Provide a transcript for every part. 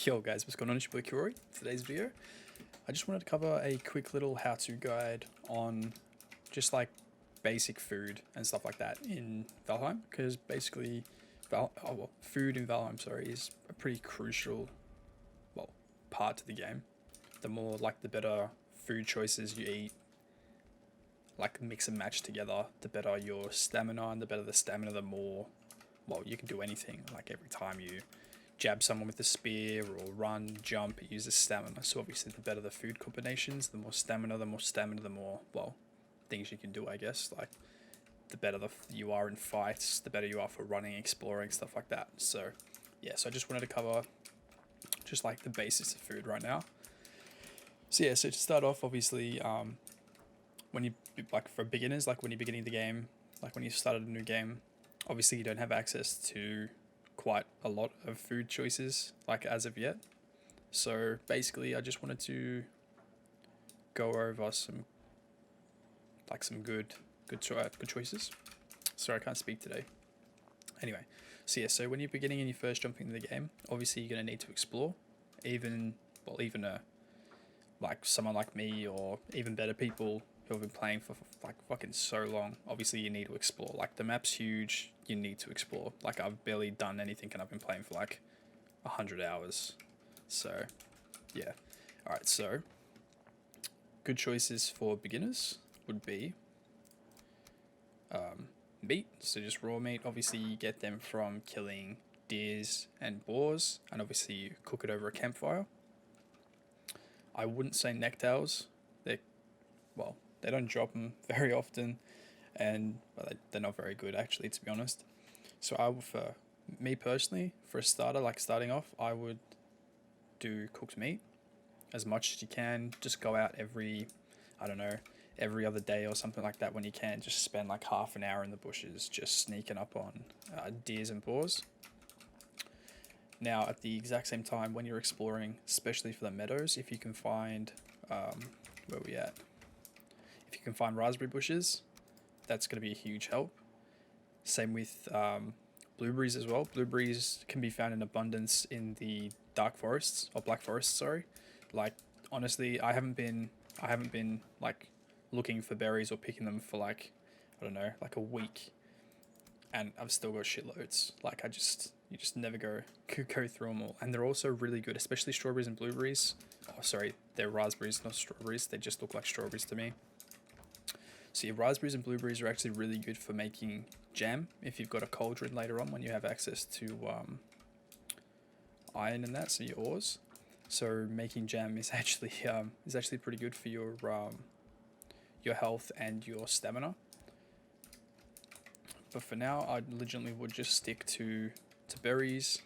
Yo guys, what's going on? It's your boy Kilroy. Today's video, I just wanted to cover a quick little how-to guide on just like basic food and stuff like that in Valheim, because basically food in Valheim, sorry, is a pretty crucial, well, part to the game. The more like the better food choices you eat, like mix and match together, the better your stamina, and the better the stamina, the more, well, you can do anything. Like every time you jab someone with a spear or run, jump, it uses stamina. So obviously the better the food combinations, the more stamina, the more, well, things you can do, I guess. Like the better you are in fights, the better you are for running, exploring, stuff like that. So yeah, so I just wanted to cover just like the basics of food right now. So yeah, so to start off, obviously, when you, like for beginners, like when you're beginning the game, like when you started a new game, obviously you don't have access to quite a lot of food choices like as of yet. So basically I just wanted to go over some good choices. Sorry, I can't speak today. Anyway, so yeah, so when you're beginning and you first jumping into the game, obviously you're going to need to explore. Even like someone like me, or even better people who have been playing for like fucking so long, obviously you need to explore. Like the map's huge, you need to explore. Like I've barely done anything and I've been playing for like 100 hours. So yeah. Alright, so good choices for beginners would be meat. So just raw meat. Obviously you get them from killing deers and boars, and obviously you cook it over a campfire. I wouldn't say necktails. They're, well, they don't drop them very often, and well, they're not very good actually, to be honest. So I would, for me personally, for a starter, like starting off, I would do cooked meat as much as you can. Just go out every, I don't know, every other day or something like that when you can. Just spend like half an hour in the bushes, just sneaking up on deers and boars. Now, at the exact same time, when you're exploring, especially for the meadows, if you can find, where are we at? If you can find raspberry bushes, that's going to be a huge help. Same with blueberries as well. Blueberries can be found in abundance in the dark forests, or black forests, sorry. Like, honestly, I haven't been like looking for berries or picking them for like, I don't know, like a week, and I've still got shitloads. Like you just never go through them all, and they're also really good, especially strawberries and blueberries. Oh, sorry, they're raspberries, not strawberries. They just look like strawberries to me. So your raspberries and blueberries are actually really good for making jam if you've got a cauldron later on when you have access to iron and that, so your ores. So making jam is actually pretty good for your health and your stamina. But for now, I legitimately would just stick to berries,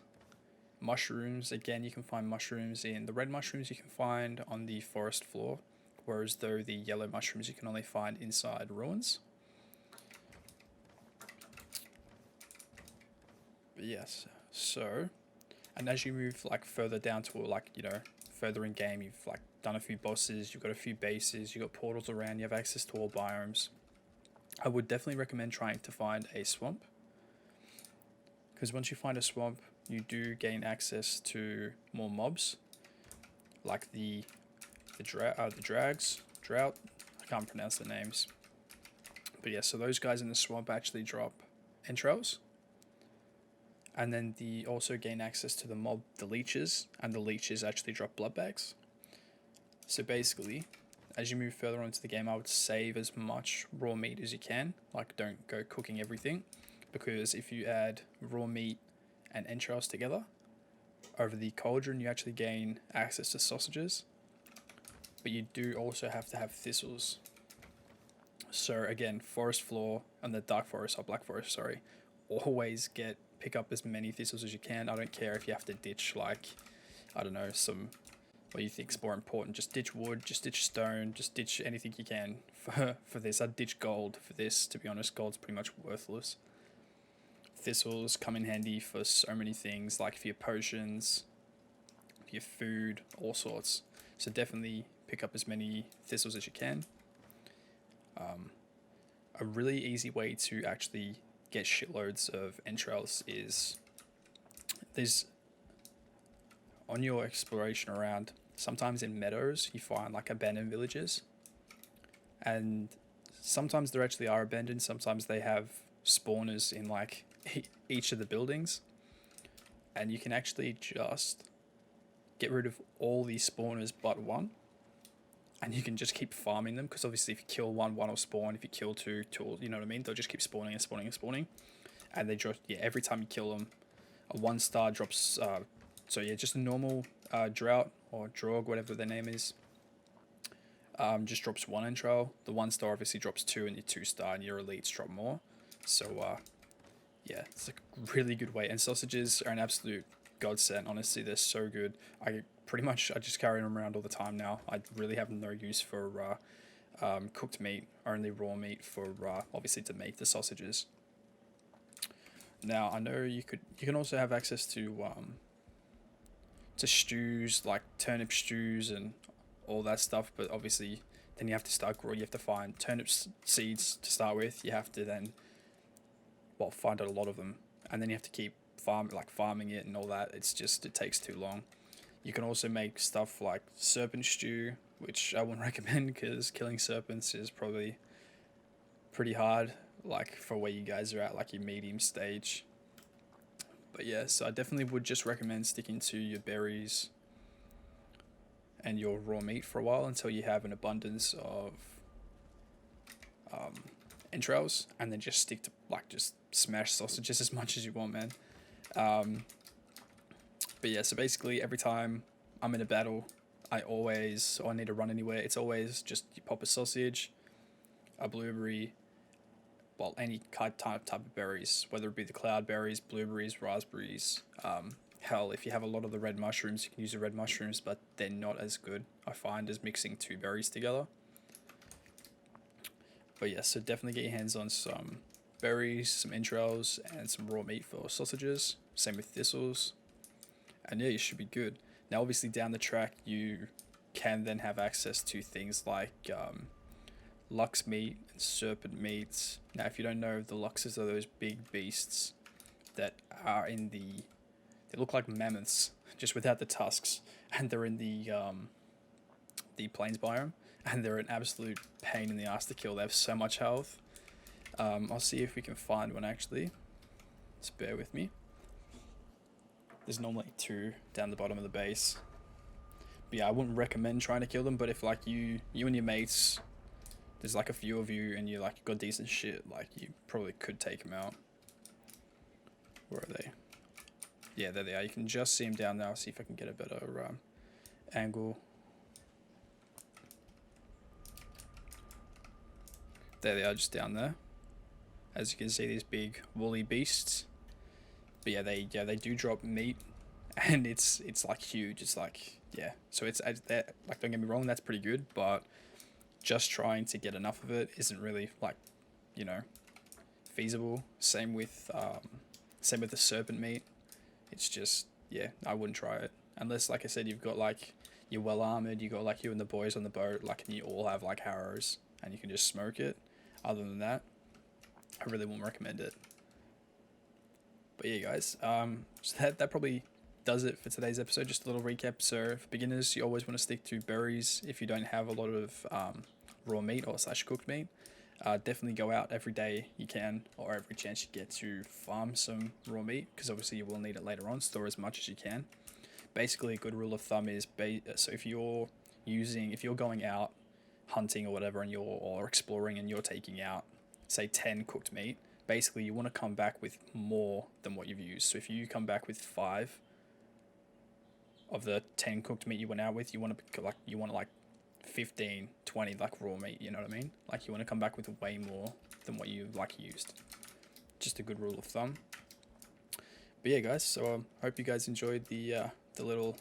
mushrooms. Again, you can find mushrooms in the red mushrooms you can find on the forest floor, whereas though the yellow mushrooms you can only find inside ruins. But yes, so, and as you move like further down to like, you know, further in game, you've like done a few bosses, you've got a few bases, you've got portals around, you have access to all biomes. I would definitely recommend trying to find a swamp, because once you find a swamp, you do gain access to more mobs, like the drags, drought. I can't pronounce the names, but yeah. So those guys in the swamp actually drop entrails, and then the also gain access to the mob, the leeches, and the leeches actually drop blood bags. So basically, as you move further into the game, I would save as much raw meat as you can. Like, don't go cooking everything, because if you add raw meat and entrails together over the cauldron, you actually gain access to sausages. But you do also have to have thistles. So again, forest floor and the dark forest, or black forest, sorry, always pick up as many thistles as you can. I don't care if you have to ditch like, I don't know, some, what you think is more important. Just ditch wood, just ditch stone, just ditch anything you can for this. I'd ditch gold for this, to be honest. Gold's pretty much worthless. Thistles come in handy for so many things, like for your potions, for your food, all sorts. So definitely pick up as many thistles as you can. A really easy way to actually get shitloads of entrails is there's on your exploration around, sometimes in meadows you find like abandoned villages, and sometimes there actually are abandoned. Sometimes they have spawners in like each of the buildings, and you can actually just get rid of all these spawners but one, and you can just keep farming them, because obviously if you kill one will spawn. If you kill two will, you know what I mean, they'll just keep spawning and spawning and spawning, and they drop, yeah, every time you kill them a 1-star drops. So yeah, just a normal drought or drog, whatever their name is, just drops 1 entrail. The 1-star obviously drops 2, and your 2-star and your elites drop more. So yeah, it's a really good way, and sausages are an absolute godsend. Honestly, they're so good. I just carry them around all the time now. I really have no use for cooked meat, only raw meat for obviously to make the sausages. Now I know you can also have access to stews, like turnip stews and all that stuff, but obviously then you have to start growing. You have to find turnip seeds to start with. You have to then find a lot of them, and then you have to keep farming it and all that. It takes too long. You can also make stuff like serpent stew, which I wouldn't recommend, because killing serpents is probably pretty hard, like for where you guys are at, like your medium stage. But yeah, so I definitely would just recommend sticking to your berries and your raw meat for a while until you have an abundance of entrails, and then just stick to just smash sausages as much as you want, man. But yeah, so basically every time I'm in a battle, I need to run anywhere, it's always just you pop a sausage, a blueberry, any type of berries, whether it be the cloud berries, blueberries, raspberries. Hell, if you have a lot of the red mushrooms, you can use the red mushrooms, but they're not as good, I find, as mixing 2 berries together. But yeah, so definitely get your hands on some berries, some entrails, and some raw meat for sausages. Same with thistles. And yeah, you should be good. Now, obviously, down the track, you can then have access to things like lux meat and serpent meats. Now, if you don't know, the luxes are those big beasts that are they look like mammoths, just without the tusks, and they're in the plains biome, and they're an absolute pain in the ass to kill. They have so much health. I'll see if we can find one actually. Just bear with me. There's normally 2 down the bottom of the base. But yeah, I wouldn't recommend trying to kill them, but if like you and your mates, there's like a few of you and you got decent shit, like you probably could take them out. Where are they? Yeah, there they are. You can just see them down there. I'll see if I can get a better angle. There they are, just down there. As you can see, these big woolly beasts. But yeah, they do drop meat, and it's like huge. It's like, yeah. So it's like, don't get me wrong, that's pretty good, but just trying to get enough of it isn't really feasible. Same with the serpent meat. It's just, yeah, I wouldn't try it unless, like I said, you've got you're well armored. You got you and the boys on the boat, and you all have arrows, and you can just smoke it. Other than that, I really won't recommend it. But yeah, guys, so that probably does it for today's episode. Just a little recap. So for beginners, you always want to stick to berries if you don't have a lot of raw meat or /cooked meat. Definitely go out every day you can, or every chance you get, to farm some raw meat, because obviously you will need it later on. Store as much as you can. Basically, a good rule of thumb is so if you're going out hunting or whatever, and or exploring, and you're taking out, say, 10 cooked meat, basically you want to come back with more than what you've used. So if you come back with 5 of the 10 cooked meat you went out with, you want 15, 20 raw meat, you know what I mean? You want to come back with way more than what you used. Just a good rule of thumb. But yeah, guys, so hope you guys enjoyed the little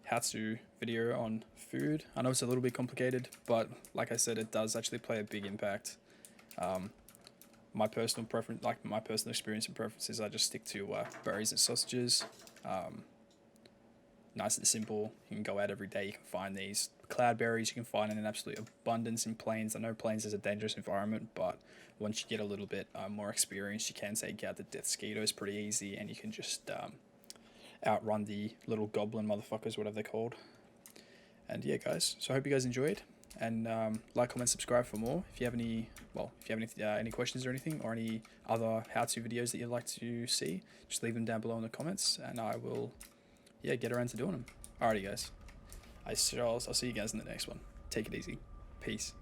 how-to video on food. I know it's a little bit complicated, but like I said, it does actually play a big impact. My personal preference, my personal experience and preferences, I just stick to berries and sausages. Nice and simple. You can go out every day. You can find these cloudberries. You can find in an absolute abundance in plains. I know plains is a dangerous environment, but once you get a little bit more experience, you can take out the death mosquitoes pretty easy, and you can just outrun the little goblin motherfuckers, whatever they're called. And yeah, guys, so I hope you guys enjoyed, and like, comment, subscribe for more. If you have any, any questions or anything, or any other how-to videos that you'd like to see, just leave them down below in the comments, and I will, get around to doing them. Alrighty, guys, I'll see you guys in the next one. Take it easy. Peace.